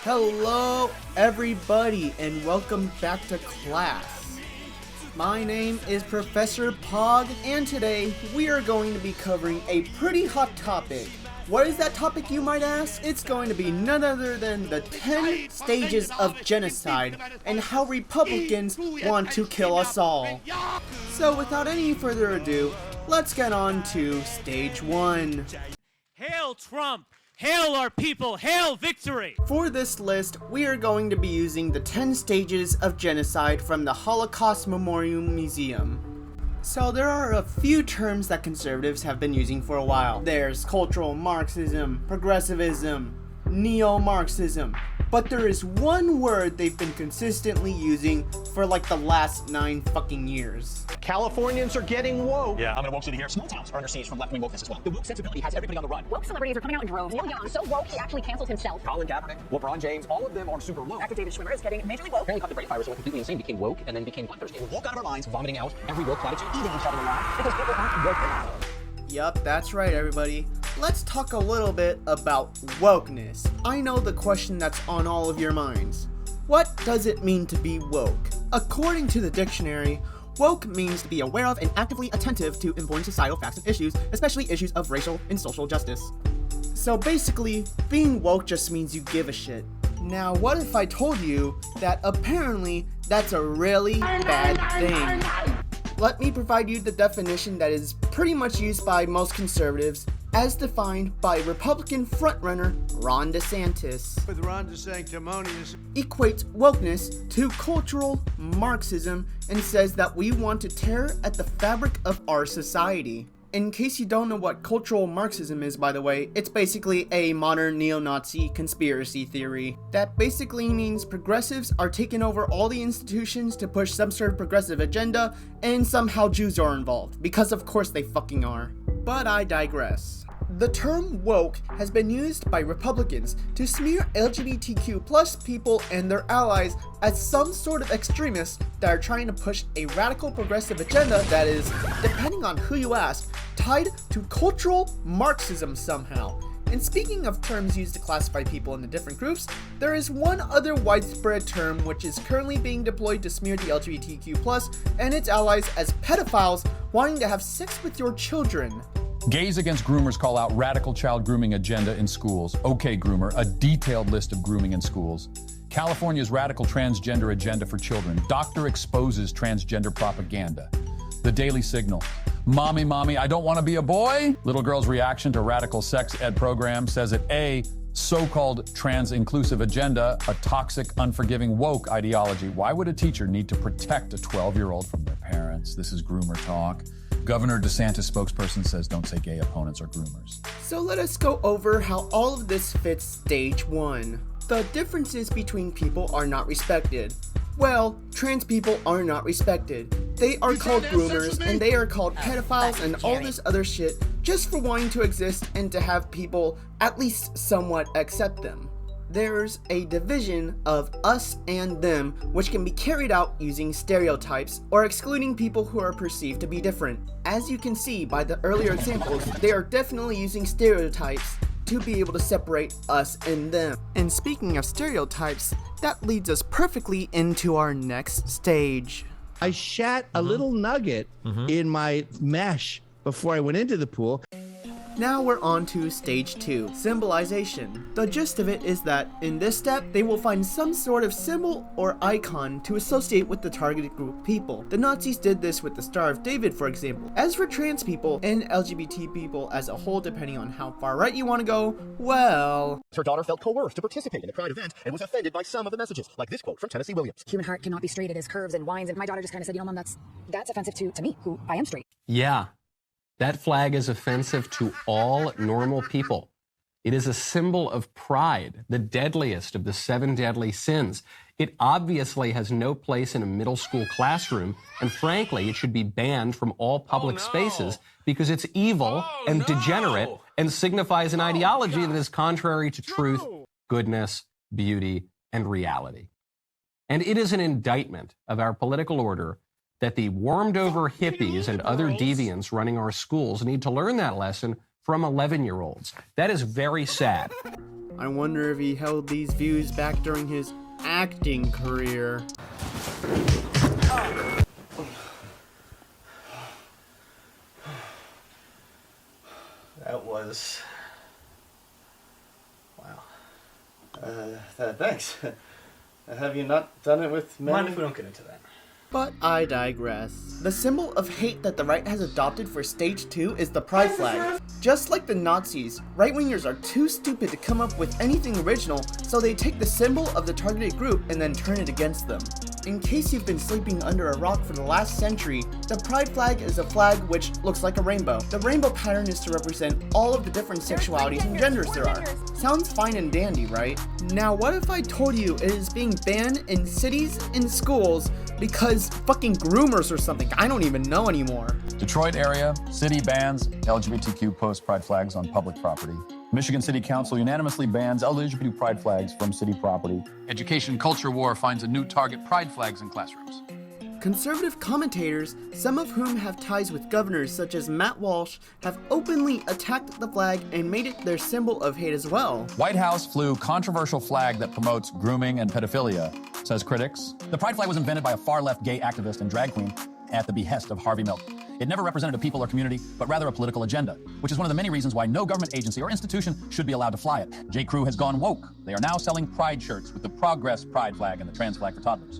Hello everybody and welcome back to class. My name is Professor Pog and today we are going to be covering a pretty hot topic. What is that topic, you might ask? It's going to be none other than the 10 stages of genocide and how Republicans want to kill us all. So without any further ado, let's get on to stage 1. Hail Trump! Hail our people! Hail victory! For this list, we are going to be using the 10 stages of genocide from the Holocaust Memorial Museum. So there are a few terms that conservatives have been using for a while. There's cultural Marxism, progressivism, neo-Marxism, but there is one word they've been consistently using for like the last 9 fucking years. Californians are getting woke. Yeah, I'm in a woke city here. Small towns are under siege from left-wing wokeness as well. The woke sensibility has everybody on the run. Woke celebrities are coming out in droves. Neil Young, so woke, he actually canceled himself. Colin Kaepernick, LeBron James, all of them are super woke. Actor David Schwimmer is getting majorly woke. Apparently caught the brain virus, so went completely insane, became woke, and then became bloodthirsty. We're woke out of our minds, vomiting out every woke platitude, eating each other alive, because people aren't woke enough. Yup, that's right everybody. Let's talk a little bit about wokeness. I know the question that's on all of your minds. What does it mean to be woke? According to the dictionary, woke means to be aware of and actively attentive to important societal facts and issues, especially issues of racial and social justice. So basically, being woke just means you give a shit. Now, what if I told you that apparently that's a really bad thing? Let me provide you the definition that is pretty much used by most conservatives, as defined by Republican frontrunner Ron DeSantis. With Ron DeSanctimonious. Equates wokeness to cultural Marxism and says that we want to tear at the fabric of our society. In case you don't know what cultural Marxism is, by the way, it's basically a modern neo-Nazi conspiracy theory. That basically means progressives are taking over all the institutions to push some sort of progressive agenda, and somehow Jews are involved, because of course they fucking are. But I digress. The term woke has been used by Republicans to smear LGBTQ+ people and their allies as some sort of extremists that are trying to push a radical progressive agenda that is, depending on who you ask, tied to cultural Marxism somehow. And speaking of terms used to classify people into different groups, there is one other widespread term which is currently being deployed to smear the LGBTQ+ and its allies as pedophiles wanting to have sex with your children. Gays Against Groomers call out radical child grooming agenda in schools. OK Groomer, a detailed list of grooming in schools. California's radical transgender agenda for children. Doctor exposes transgender propaganda. The Daily Signal. Mommy, mommy, I don't want to be a boy. Little girl's reaction to radical sex ed program says it A, so-called trans-inclusive agenda, a toxic, unforgiving woke ideology. Why would a teacher need to protect a 12-year-old from their parents? This is groomer talk. Governor DeSantis spokesperson says don't say gay opponents are groomers. So let us go over how all of this fits stage 1. The differences between people are not respected. Well, trans people are not respected. They are called groomers and they are called pedophiles and all this other shit just for wanting to exist and to have people at least somewhat accept them. There's a division of us and them, which can be carried out using stereotypes or excluding people who are perceived to be different. As you can see by the earlier examples, they are definitely using stereotypes to be able to separate us and them. And speaking of stereotypes, that leads us perfectly into our next stage. I shat a little nugget in my mesh before I went into the pool. Now we're on to stage 2, symbolization. The gist of it is that in this step, they will find some sort of symbol or icon to associate with the targeted group of people. The Nazis did this with the Star of David, for example. As for trans people and LGBT people as a whole, depending on how far right you want to go, well... Her daughter felt coerced to participate in the Pride event and was offended by some of the messages, like this quote from Tennessee Williams. Human heart cannot be straight, it is curves and winds, and my daughter just kind of said, you know, Mom, that's offensive to me, who I am straight. Yeah. That flag is offensive to all normal people. It is a symbol of pride, the deadliest of the 7 deadly sins. It obviously has no place in a middle school classroom, and frankly, it should be banned from all public spaces because it's evil and degenerate and signifies an ideology that is contrary to truth, goodness, beauty, and reality. And it is an indictment of our political order that the warmed-over hippies and other deviants running our schools need to learn that lesson from 11-year-olds. That is very sad. I wonder if he held these views back during his acting career. That was... wow. Thanks. Have you not done it with men? Mind if we don't get into that? But I digress. The symbol of hate that the right has adopted for stage 2 is the pride flag. Just like the Nazis, right-wingers are too stupid to come up with anything original, so they take the symbol of the targeted group and then turn it against them. In case you've been sleeping under a rock for the last century, the pride flag is a flag which looks like a rainbow. The rainbow pattern is to represent all of the different sexualities and genders there are. Sounds fine and dandy, right? Now what if I told you it is being banned in cities and schools because fucking groomers or something? I don't even know anymore. Detroit area, city bans LGBTQ post pride flags on public property. Michigan City Council unanimously bans LGBT pride flags from city property. Education culture war finds a new target pride flags in classrooms. Conservative commentators, some of whom have ties with governors such as Matt Walsh, have openly attacked the flag and made it their symbol of hate as well. White House flew controversial flag that promotes grooming and pedophilia, says critics. The pride flag was invented by a far-left gay activist and drag queen at the behest of Harvey Milk. It never represented a people or community, but rather a political agenda, which is one of the many reasons why no government agency or institution should be allowed to fly it. J.Crew has gone woke. They are now selling pride shirts with the Progress pride flag and the trans flag for toddlers.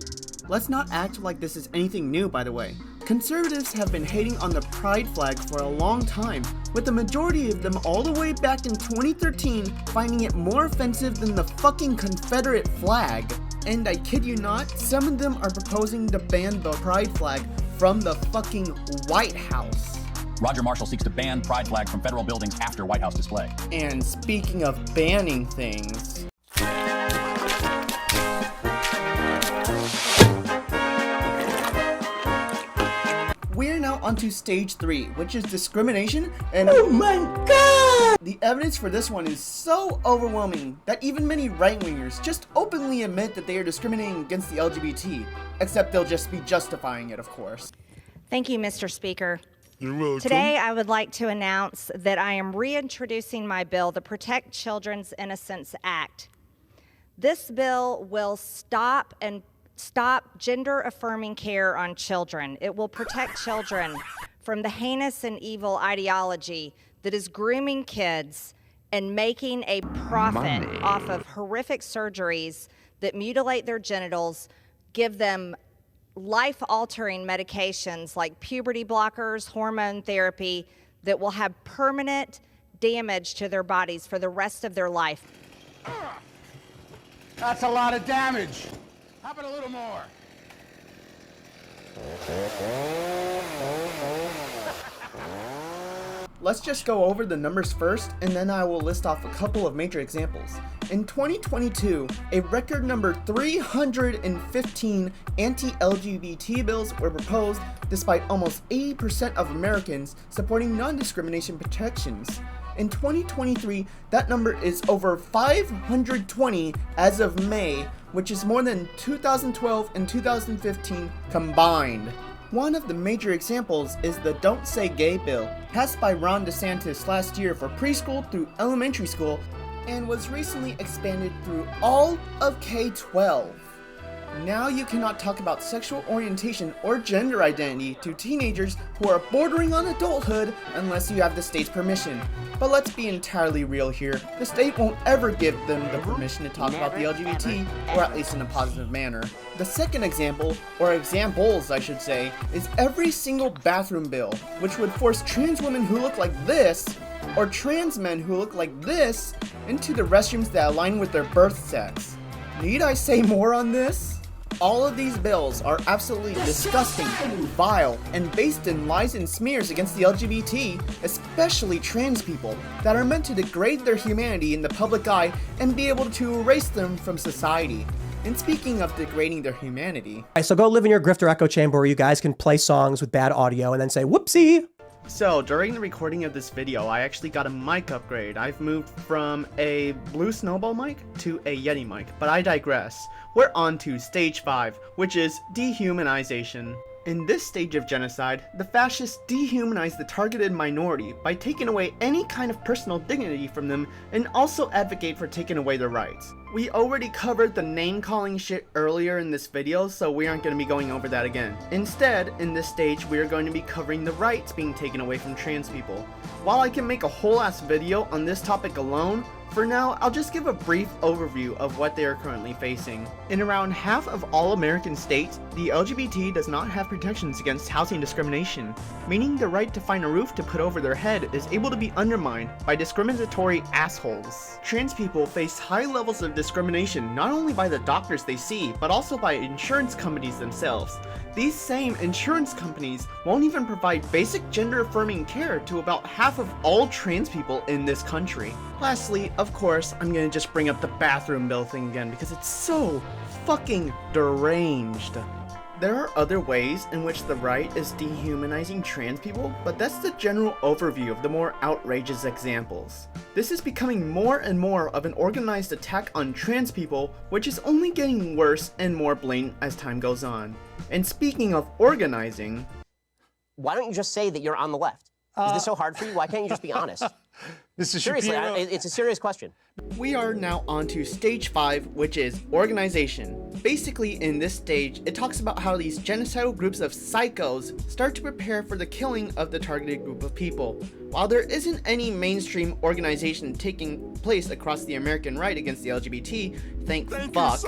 Let's not act like this is anything new, by the way. Conservatives have been hating on the pride flag for a long time, with the majority of them all the way back in 2013 finding it more offensive than the fucking Confederate flag. And I kid you not, some of them are proposing to ban the pride flag from the fucking White House. Roger Marshall seeks to ban pride flag from federal buildings after White House display. And speaking of banning things... we're now onto stage 3, which is discrimination, and oh my god! The evidence for this one is so overwhelming that even many right-wingers just openly admit that they are discriminating against the LGBT, except they'll just be justifying it, of course. Thank you, Mr. Speaker. You're welcome. Today, I would like to announce that I am reintroducing my bill, the Protect Children's Innocence Act. This bill will stop gender-affirming care on children. It will protect children from the heinous and evil ideology that is grooming kids and making a profit off of horrific surgeries that mutilate their genitals, give them life-altering medications like puberty blockers, hormone therapy, that will have permanent damage to their bodies for the rest of their life. That's a lot of damage. How about a little more? Let's just go over the numbers first, and then I will list off a couple of major examples. In 2022, a record number 315 anti-LGBT bills were proposed, despite almost 80% of Americans supporting non-discrimination protections. In 2023, that number is over 520 as of May, which is more than 2012 and 2015 combined. One of the major examples is the Don't Say Gay bill, passed by Ron DeSantis last year for preschool through elementary school and was recently expanded through all of K-12. Now you cannot talk about sexual orientation or gender identity to teenagers who are bordering on adulthood unless you have the state's permission. But let's be entirely real here, the state won't ever give them the permission to talk about the LGBT, or at least in a positive manner. The second example, or examples I should say, is every single bathroom bill, which would force trans women who look like this, or trans men who look like this, into the restrooms that align with their birth sex. Need I say more on this? All of these bills are absolutely disgusting, vile, and based in lies and smears against the LGBT, especially trans people, that are meant to degrade their humanity in the public eye and be able to erase them from society. And speaking of degrading their humanity... So go live in your grifter echo chamber where you guys can play songs with bad audio and then say, whoopsie! So, during the recording of this video, I actually got a mic upgrade. I've moved from a Blue Snowball mic to a Yeti mic, but I digress. We're on to stage 5, which is dehumanization. In this stage of genocide, the fascists dehumanize the targeted minority by taking away any kind of personal dignity from them and also advocate for taking away their rights. We already covered the name-calling shit earlier in this video, so we aren't going to be going over that again. Instead, in this stage, we are going to be covering the rights being taken away from trans people. While I can make a whole ass video on this topic alone, for now, I'll just give a brief overview of what they are currently facing. In around half of all American states, the LGBT does not have protections against housing discrimination, meaning the right to find a roof to put over their head is able to be undermined by discriminatory assholes. Trans people face high levels of discrimination not only by the doctors they see, but also by insurance companies themselves. These same insurance companies won't even provide basic gender-affirming care to about half of all trans people in this country. Lastly, of course, I'm gonna just bring up the bathroom bill thing again because it's so fucking deranged. There are other ways in which the right is dehumanizing trans people, but that's the general overview of the more outrageous examples. This is becoming more and more of an organized attack on trans people, which is only getting worse and more blatant as time goes on. And speaking of organizing... Why don't you just say that you're on the left? Is this so hard for you? Why can't you just be honest? Seriously, it's a serious question. We are now on to stage 5, which is organization. Basically, in this stage, it talks about how these genocidal groups of psychos start to prepare for the killing of the targeted group of people. While there isn't any mainstream organization taking place across the American right against the LGBT, thank fuck,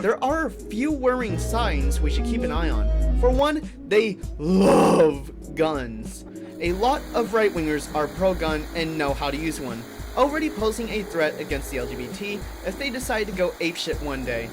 there are a few worrying signs we should keep an eye on. For one, they love guns. A lot of right-wingers are pro-gun and know how to use one, already posing a threat against the LGBT if they decide to go apeshit one day.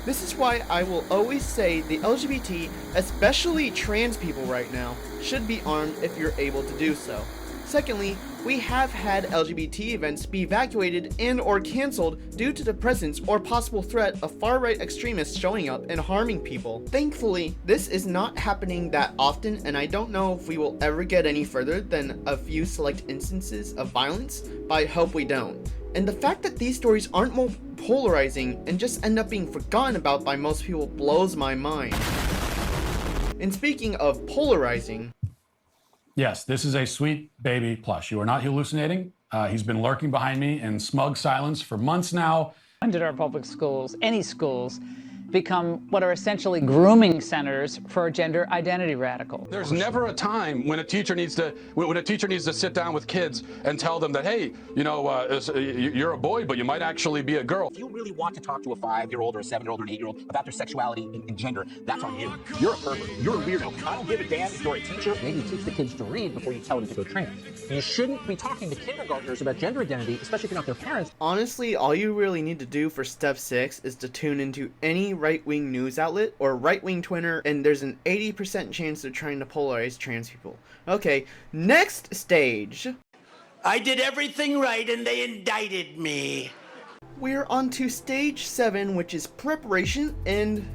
This is why I will always say the LGBT, especially trans people right now, should be armed if you're able to do so. Secondly, we have had LGBT events be evacuated and or cancelled due to the presence or possible threat of far-right extremists showing up and harming people. Thankfully, this is not happening that often, and I don't know if we will ever get any further than a few select instances of violence, but I hope we don't. And the fact that these stories aren't more polarizing and just end up being forgotten about by most people blows my mind. And speaking of polarizing... Yes, this is a sweet baby plush. You are not hallucinating. He's been lurking behind me in smug silence for months now. When did our public schools, any schools, become what are essentially grooming centers for gender identity radicals? There's never a time when a teacher needs to sit down with kids and tell them that, hey, you know, you're a boy, but you might actually be a girl. If you really want to talk to a 5-year-old or a 7-year-old or an 8-year-old about their sexuality and gender, that's on you. You're a pervert. You're a weirdo. I don't give a damn if you're a teacher. Maybe you teach the kids to read before you tell them to go trans. You shouldn't be talking to kindergartners about gender identity, especially if you're not their parents. Honestly, all you really need to do for step 6 is to tune into any right-wing news outlet or right-wing Twitter, and there's an 80% chance they're trying to polarize trans people. Okay, next stage. I did everything right and they indicted me. We're on to stage 7, which is preparation, and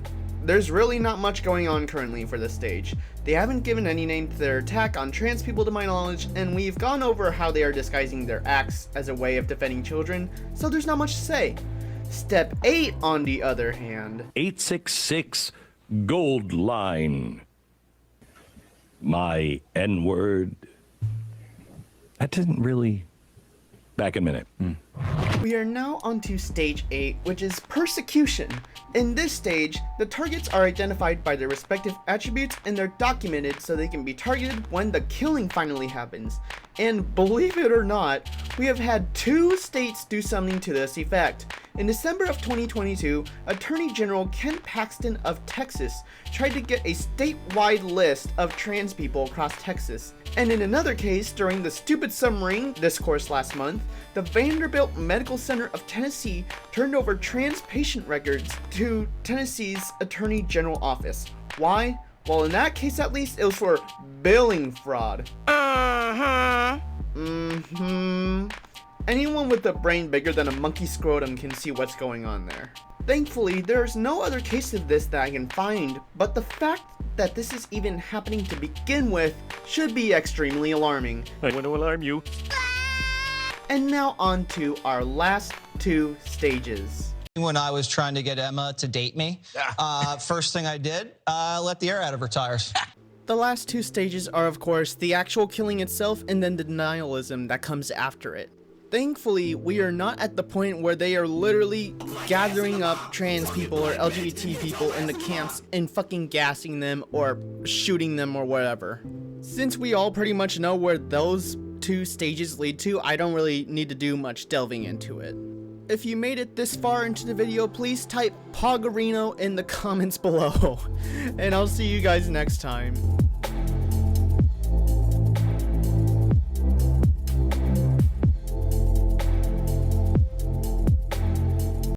there's really not much going on currently for this stage. They haven't given any name to their attack on trans people to my knowledge, and we've gone over how they are disguising their acts as a way of defending children, so there's not much to say. Step 8, on the other hand. 866 Gold Line. My N-word. That didn't really... Back in a minute. We are now on to stage 8, which is persecution. In this stage, the targets are identified by their respective attributes and they're documented so they can be targeted when the killing finally happens. And believe it or not, we have had 2 states do something to this effect. In December of 2022, Attorney General Ken Paxton of Texas tried to get a statewide list of trans people across Texas. And in another case, during the stupid submarine discourse last month, the Vanderbilt Medical Center of Tennessee turned over trans patient records to Tennessee's Attorney General office. Why? Well, in that case at least, it was for billing fraud. Anyone with a brain bigger than a monkey scrotum can see what's going on there. Thankfully, there's no other case of this that I can find, but the fact that this is even happening to begin with should be extremely alarming. I want to alarm you. And now on to our last 2 stages. When I was trying to get Emma to date me, first thing I did, let the air out of her tires. The last two stages are, of course, the actual killing itself and then the denialism that comes after it. Thankfully, we are not at the point where they are literally gathering up trans people or LGBT people in the camps and fucking gassing them or shooting them or whatever. Since we all pretty much know where those two stages lead to, I don't really need to do much delving into it. If you made it this far into the video, please type Poggerino in the comments below. And I'll see you guys next time.